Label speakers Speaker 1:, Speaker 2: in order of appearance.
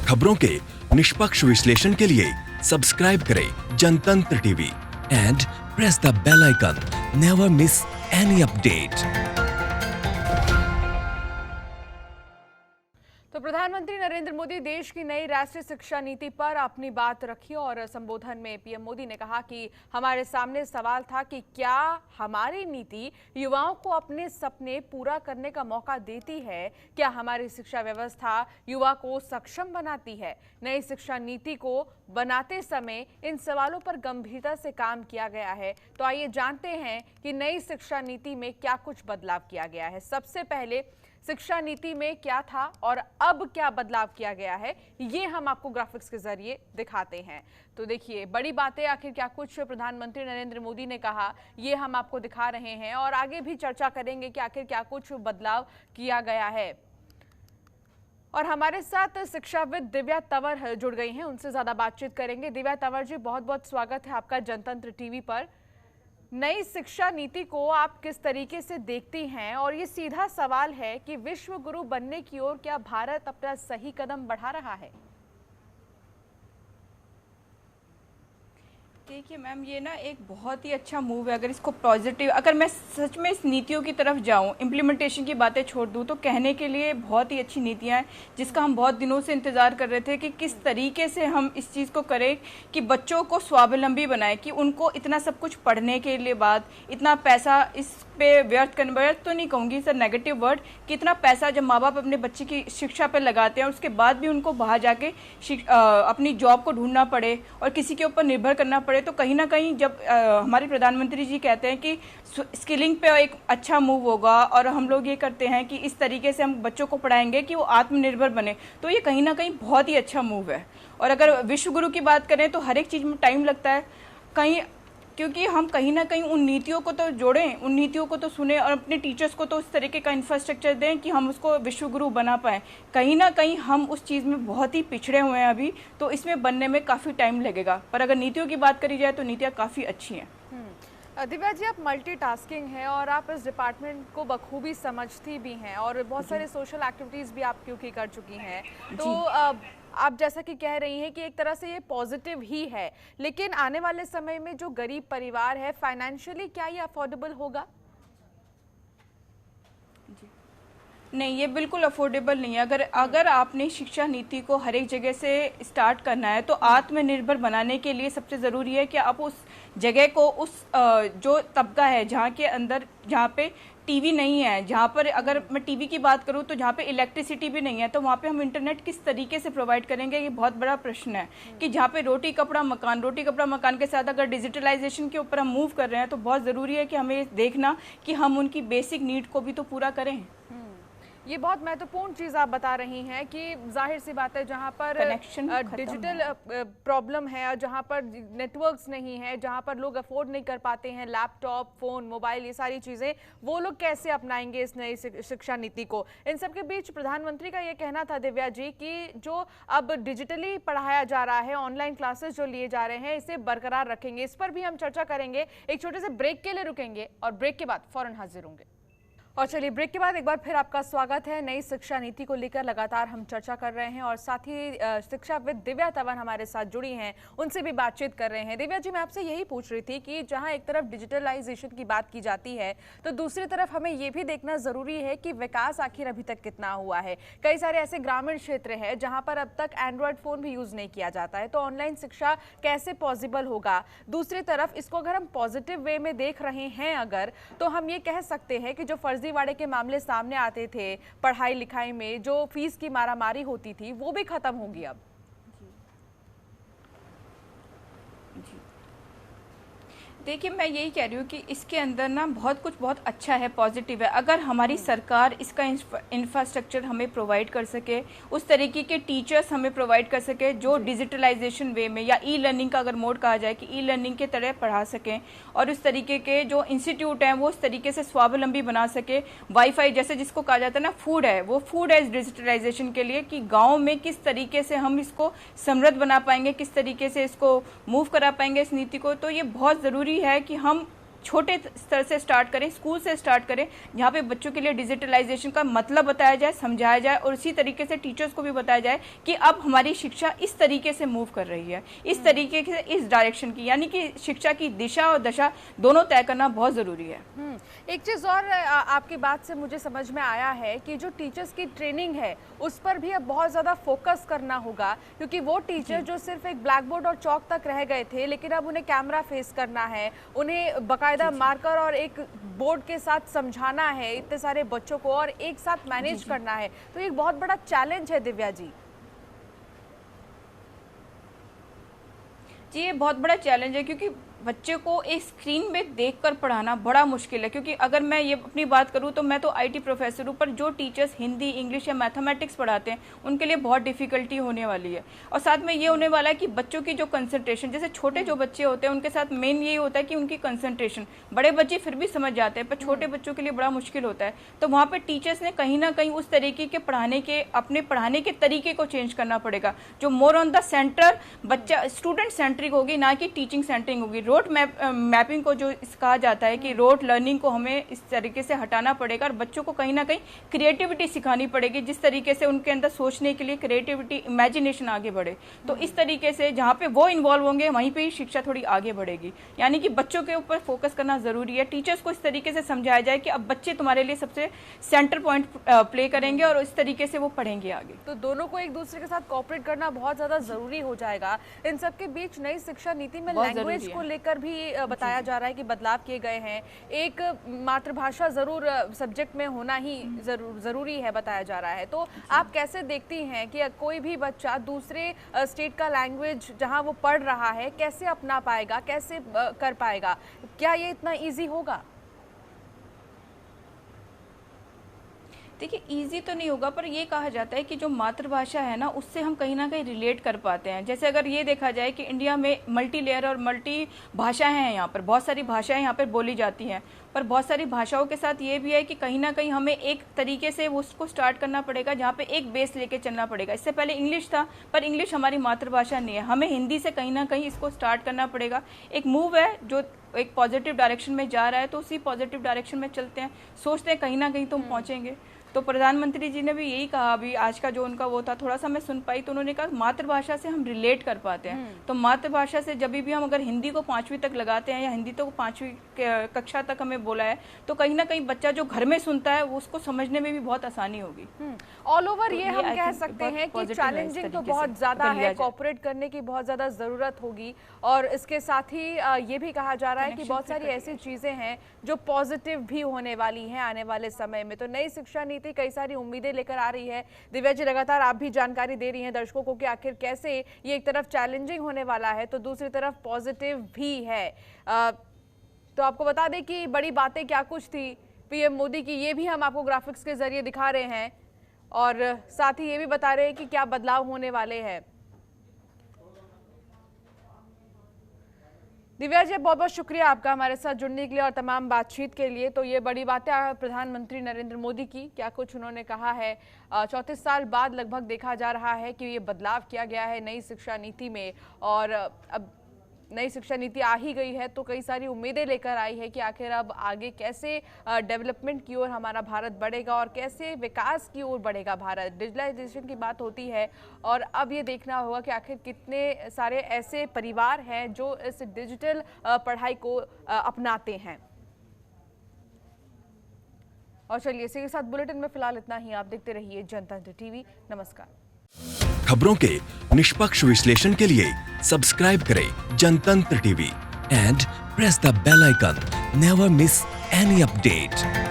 Speaker 1: खबरों के निष्पक्ष विश्लेषण के लिए सब्सक्राइब करें Jantantra TV and press the bell icon. Never miss any update.
Speaker 2: तो प्रधानमंत्री नरेंद्र मोदी देश की नई राष्ट्रीय शिक्षा नीति पर अपनी बात रखी और संबोधन में पीएम मोदी ने कहा कि हमारे सामने सवाल था कि क्या हमारी नीति युवाओं को अपने सपने पूरा करने का मौका देती है, क्या हमारी शिक्षा व्यवस्था युवा को सक्षम बनाती है। नई शिक्षा नीति को बनाते समय इन सवालों पर गंभीरता से काम किया गया है। तो आइए जानते हैं कि नई शिक्षा नीति में क्या कुछ बदलाव किया गया है। सबसे पहले शिक्षा नीति में क्या था और अब क्या बदलाव किया गया है, ये हम आपको ग्राफिक्स के जरिए दिखाते हैं। तो देखिए, बड़ी बातें आखिर क्या कुछ प्रधानमंत्री नरेंद्र मोदी ने कहा, ये हम आपको दिखा रहे हैं और आगे भी चर्चा करेंगे कि आखिर क्या कुछ बदलाव किया गया है। और हमारे साथ शिक्षाविद दिव्या तंवर जुड़ गई हैं, उनसे ज्यादा बातचीत करेंगे। दिव्या तंवर जी, बहुत बहुत स्वागत है आपका जनतंत्र टीवी पर। नई शिक्षा नीति को आप किस तरीके से देखती हैं, और ये सीधा सवाल है कि विश्व गुरु बनने की ओर क्या भारत अपना सही कदम बढ़ा रहा है?
Speaker 3: देखिए मैम, ये ना एक बहुत ही अच्छा मूव है। अगर इसको पॉजिटिव, अगर मैं सच में इस नीतियों की तरफ जाऊं, इम्प्लीमेंटेशन की बातें छोड़ दूं, तो कहने के लिए बहुत ही अच्छी नीतियां हैं जिसका हम बहुत दिनों से इंतज़ार कर रहे थे कि किस तरीके से हम इस चीज़ को करें कि बच्चों को स्वावलंबी बनाएं, कि उनको इतना सब कुछ पढ़ने के लिए बाद इतना पैसा इस पे व्यर्थ करने, व्यर्थ तो नहीं कहूँगी सर, नेगेटिव वर्ड, कि इतना पैसा जब माँ बाप अपने बच्चे की शिक्षा पर लगाते हैं और उसके बाद भी उनको बाहर जाके अपनी जॉब को ढूंढना पड़े और किसी के ऊपर निर्भर करना पड़े, तो कहीं ना कहीं जब हमारे प्रधानमंत्री जी कहते हैं कि स्किलिंग पे एक अच्छा मूव होगा और हम लोग ये करते हैं कि इस तरीके से हम बच्चों को पढ़ाएंगे कि वो आत्मनिर्भर बने, तो ये कहीं ना कहीं बहुत ही अच्छा मूव है। और अगर विश्व गुरु की बात करें तो हर एक चीज़ में टाइम लगता है कहीं, क्योंकि हम कहीं ना कहीं उन नीतियों को तो जोड़ें, उन नीतियों को तो सुने और अपने टीचर्स को तो उस तरीके का इंफ्रास्ट्रक्चर दें कि हम उसको विश्व गुरु बना पाएँ। कहीं ना कहीं हम उस चीज़ में बहुत ही पिछड़े हुए हैं अभी, तो इसमें बनने में काफ़ी टाइम लगेगा। पर अगर नीतियों की बात करी जाए तो नीतियाँ काफ़ी अच्छी हैं।
Speaker 2: दिव्या जी, आप मल्टीटास्किंग हैं और आप इस डिपार्टमेंट को बखूबी समझती भी हैं और बहुत सारे सोशल एक्टिविटीज़ भी आप क्योंकि कर चुकी हैं, तो आप जैसा कि कह रही हैं कि एक तरह से ये पॉजिटिव ही है, लेकिन आने वाले समय में जो गरीब परिवार है, फाइनेंशियली क्या ये अफोर्डेबल होगा?
Speaker 3: नहीं, ये बिल्कुल अफोर्डेबल नहीं है। अगर आपने शिक्षा नीति को हर एक जगह से स्टार्ट करना है तो आत्मनिर्भर बनाने के लिए सबसे ज़रूरी है कि आप उस जगह को, उस जो तबका है जहाँ के अंदर, जहाँ पे टीवी नहीं है, जहाँ पर अगर मैं टीवी की बात करूँ तो जहाँ पे इलेक्ट्रिसिटी भी नहीं है, तो वहाँ पे हम इंटरनेट किस तरीके से प्रोवाइड करेंगे, ये बहुत बड़ा प्रश्न है। कि जहाँ पे रोटी कपड़ा मकान के साथ अगर डिजिटलाइजेशन के ऊपर हम मूव कर रहे हैं तो बहुत ज़रूरी है कि हमें देखना कि हम उनकी बेसिक नीड को भी तो पूरा करें।
Speaker 2: ये बहुत महत्वपूर्ण चीज़ आप बता रही हैं कि जाहिर सी बात है, जहाँ पर डिजिटल प्रॉब्लम है और जहाँ पर नेटवर्क्स नहीं है, जहाँ पर लोग अफोर्ड नहीं कर पाते हैं लैपटॉप, फ़ोन, मोबाइल, ये सारी चीज़ें, वो लोग कैसे अपनाएंगे इस नई शिक्षा नीति को? इन सब के बीच प्रधानमंत्री का ये कहना था दिव्या जी कि जो अब डिजिटली पढ़ाया जा रहा है, ऑनलाइन क्लासेस जो लिए जा रहे हैं, इसे बरकरार रखेंगे। इस पर भी हम चर्चा करेंगे। एक छोटे से ब्रेक के लिए रुकेंगे और ब्रेक के बाद फ़ौरन हाजिर होंगे। और चलिए, ब्रेक के बाद एक बार फिर आपका स्वागत है। नई शिक्षा नीति को लेकर लगातार हम चर्चा कर रहे हैं और साथ ही शिक्षाविद दिव्या तंवर हमारे साथ जुड़ी हैं, उनसे भी बातचीत कर रहे हैं। दिव्या जी, मैं आपसे यही पूछ रही थी कि जहां एक तरफ डिजिटलाइजेशन की बात की जाती है तो दूसरी तरफ हमें ये भी देखना ज़रूरी है कि विकास आखिर अभी तक कितना हुआ है। कई सारे ऐसे ग्रामीण क्षेत्र हैं जहाँ पर अब तक एंड्रॉयड फ़ोन भी यूज़ नहीं किया जाता है, तो ऑनलाइन शिक्षा कैसे पॉसिबल होगा? दूसरी तरफ इसको अगर हम पॉजिटिव वे में देख रहे हैं अगर, तो हम ये कह सकते हैं कि जो फर्जीवाड़े के मामले सामने आते थे पढ़ाई लिखाई में, जो फीस की मारामारी होती थी, वो भी खत्म होगी अब।
Speaker 3: देखिए, मैं यही कह रही हूँ कि इसके अंदर ना बहुत कुछ बहुत अच्छा है, पॉजिटिव है। अगर हमारी सरकार इसका इंफ्रास्ट्रक्चर हमें प्रोवाइड कर सके, उस तरीके के टीचर्स हमें प्रोवाइड कर सके जो डिजिटलाइजेशन वे में या ई लर्निंग का अगर मोड कहा जाए कि ई लर्निंग के तरह पढ़ा सकें, और उस तरीके के जो इंस्टीट्यूट हैं वो उस तरीके से स्वावलंबी बना सके। वाईफाई जैसे जिसको कहा जाता है ना, फूड है, वो फूड है डिजिटलाइजेशन के लिए, कि गाँव में किस तरीके से हम इसको समृद्ध बना पाएंगे, किस तरीके से इसको मूव करा पाएंगे इस नीति को। तो ये बहुत ज़रूरी है कि हम छोटे स्तर से स्टार्ट करें, स्कूल से स्टार्ट करें, जहाँ पे बच्चों के लिए डिजिटलाइजेशन का मतलब बताया जाए, समझाया जाए और उसी तरीके से टीचर्स को भी बताया जाए कि अब हमारी शिक्षा इस तरीके से मूव कर रही है, इस तरीके से, इस डायरेक्शन की, यानी कि शिक्षा की दिशा और दशा दोनों तय करना बहुत ज़रूरी है।
Speaker 2: एक चीज़ और आपकी बात से मुझे समझ में आया है कि जो टीचर्स की ट्रेनिंग है उस पर भी अब बहुत ज़्यादा फोकस करना होगा, क्योंकि वो टीचर जो सिर्फ एक ब्लैक बोर्ड और चौक तक रह गए थे, लेकिन अब उन्हें कैमरा फेस करना है, उन्हें बाकायदा मार्कर और एक बोर्ड के साथ समझाना है इतने सारे बच्चों को और एक साथ मैनेज करना है, तो एक बहुत बड़ा चैलेंज है दिव्या जी।
Speaker 3: जी, ये बहुत बड़ा चैलेंज है, क्योंकि बच्चे को एक स्क्रीन में देखकर पढ़ाना बड़ा मुश्किल है। क्योंकि अगर मैं ये अपनी बात करूँ तो मैं तो आईटी प्रोफेसर हूँ, पर जो टीचर्स हिंदी, इंग्लिश या मैथमेटिक्स पढ़ाते हैं उनके लिए बहुत डिफिकल्टी होने वाली है। और साथ में ये होने वाला है कि बच्चों की जो कंसंट्रेशन, जैसे छोटे जो बच्चे होते हैं उनके साथ मेन यही होता है कि उनकी कंसंट्रेशन, बड़े बच्चे फिर भी समझ जाते हैं पर छोटे बच्चों के लिए बड़ा मुश्किल होता है। तो वहाँ पर टीचर्स ने कहीं ना कहीं उस तरीके के अपने पढ़ाने के तरीके को चेंज करना पड़ेगा, जो मोर ऑन द सेंटर, बच्चा स्टूडेंट सेंट्रिक होगी, ना कि टीचिंग सेंट्रिक होगी। रोड मैपिंग को जो कहा जाता है कि रोड लर्निंग को हमें इस तरीके से हटाना पड़ेगा और बच्चों को कहीं ना कहीं क्रिएटिविटी सिखानी पड़ेगी, जिस तरीके से उनके अंदर सोचने के लिए क्रिएटिविटी, इमेजिनेशन आगे बढ़े। तो इस तरीके से जहाँ पे वो इन्वॉल्व होंगे वहीं पे ही शिक्षा थोड़ी आगे बढ़ेगी। यानी कि बच्चों के ऊपर फोकस करना जरूरी है। टीचर्स को इस तरीके से समझाया जाए कि अब बच्चे तुम्हारे लिए सबसे सेंटर पॉइंट प्ले करेंगे और इस तरीके से वो पढ़ेंगे आगे।
Speaker 2: तो दोनों को एक दूसरे के साथ कोऑपरेट करना बहुत ज्यादा जरूरी हो जाएगा। इन सबके बीच नई शिक्षा नीति में लैंग्वेज को लेकर भी बताया जा रहा है कि बदलाव किए गए हैं। एक मातृभाषा जरूर सब्जेक्ट में होना ही जरूरी है बताया जा रहा है। तो आप कैसे देखती हैं कि कोई भी बच्चा दूसरे स्टेट का लैंग्वेज जहां वो पढ़ रहा है कैसे अपना पाएगा, कैसे कर पाएगा? क्या ये इतना इजी होगा?
Speaker 3: देखिए, इजी तो नहीं होगा, पर ये कहा जाता है कि जो मातृभाषा है ना, उससे हम कहीं ना कहीं रिलेट कर पाते हैं। जैसे अगर ये देखा जाए कि इंडिया में मल्टी लेयर और मल्टी भाषाएं हैं, यहाँ पर बहुत सारी भाषाएं यहाँ पर बोली जाती हैं, पर बहुत सारी भाषाओं के साथ ये भी है कि कहीं ना कहीं हमें एक तरीके से उसको स्टार्ट करना पड़ेगा, जहाँ पे एक बेस लेके चलना पड़ेगा। इससे पहले इंग्लिश था, पर इंग्लिश हमारी मातृभाषा नहीं है, हमें हिंदी से कहीं ना कहीं इसको स्टार्ट करना पड़ेगा। एक मूव है जो एक पॉजिटिव डायरेक्शन में जा रहा है, तो उसी पॉजिटिव डायरेक्शन में चलते हैं, सोचते हैं कहीं ना कहीं तुम पहुँचेंगे। तो प्रधानमंत्री जी ने भी यही कहा, अभी आज का जो उनका वो था, थोड़ा सा मैं सुन पाई, तो उन्होंने कहा मातृभाषा से हम रिलेट कर पाते हैं। तो मातृभाषा से जब भी हम अगर हिंदी को 5वीं तक लगाते हैं या हिंदी तो 5वीं कक्षा तक हमें बोला है, तो कहीं ना कहीं बच्चा जो घर में सुनता है वो उसको समझने में भी बहुत आसानी होगी।
Speaker 2: ऑल ओवर ये हम कह सकते हैं कि चैलेंजिंग तो बहुत ज्यादा है, कोऑपरेट करने की बहुत ज्यादा जरूरत होगी। और इसके साथ ही ये भी कहा जा रहा है कि बहुत सारी ऐसी चीजें हैं जो पॉजिटिव भी होने वाली हैं आने वाले समय में। तो नई शिक्षा नीति कई सारी उम्मीदें लेकर आ रही है। दिव्या जी, लगातार आप भी जानकारी दे रही हैं दर्शकों को कि आखिर कैसे ये एक तरफ चैलेंजिंग होने वाला है तो दूसरी तरफ पॉजिटिव भी है। तो आपको बता दें कि बड़ी बातें क्या कुछ थी पीएम मोदी की, ये भी हम आपको ग्राफिक्स के जरिए दिखा रहे हैं और साथ ही ये भी बता रहे हैं कि क्या बदलाव होने वाले हैं। दिव्या जी, बहुत बहुत शुक्रिया आपका हमारे साथ जुड़ने के लिए और तमाम बातचीत के लिए। तो ये बड़ी बातें प्रधानमंत्री नरेंद्र मोदी की, क्या कुछ उन्होंने कहा है। 34 साल बाद लगभग देखा जा रहा है कि ये बदलाव किया गया है नई शिक्षा नीति में, और अब नई शिक्षा नीति आ ही गई है तो कई सारी उम्मीदें लेकर आई है कि आखिर अब आगे कैसे डेवलपमेंट की ओर हमारा भारत बढ़ेगा और कैसे विकास की ओर बढ़ेगा भारत। डिजिटलाइजेशन की बात होती है और अब ये देखना होगा कि आखिर कितने सारे ऐसे परिवार हैं जो इस डिजिटल पढ़ाई को अपनाते हैं। और चलिए, इसी के साथ बुलेटिन में फिलहाल इतना ही। आप देखते रहिए जनतंत्र टीवी। नमस्कार।
Speaker 1: खबरों के निष्पक्ष विश्लेषण के लिए सब्सक्राइब करें Jantantra TV and press the bell icon. Never miss any update.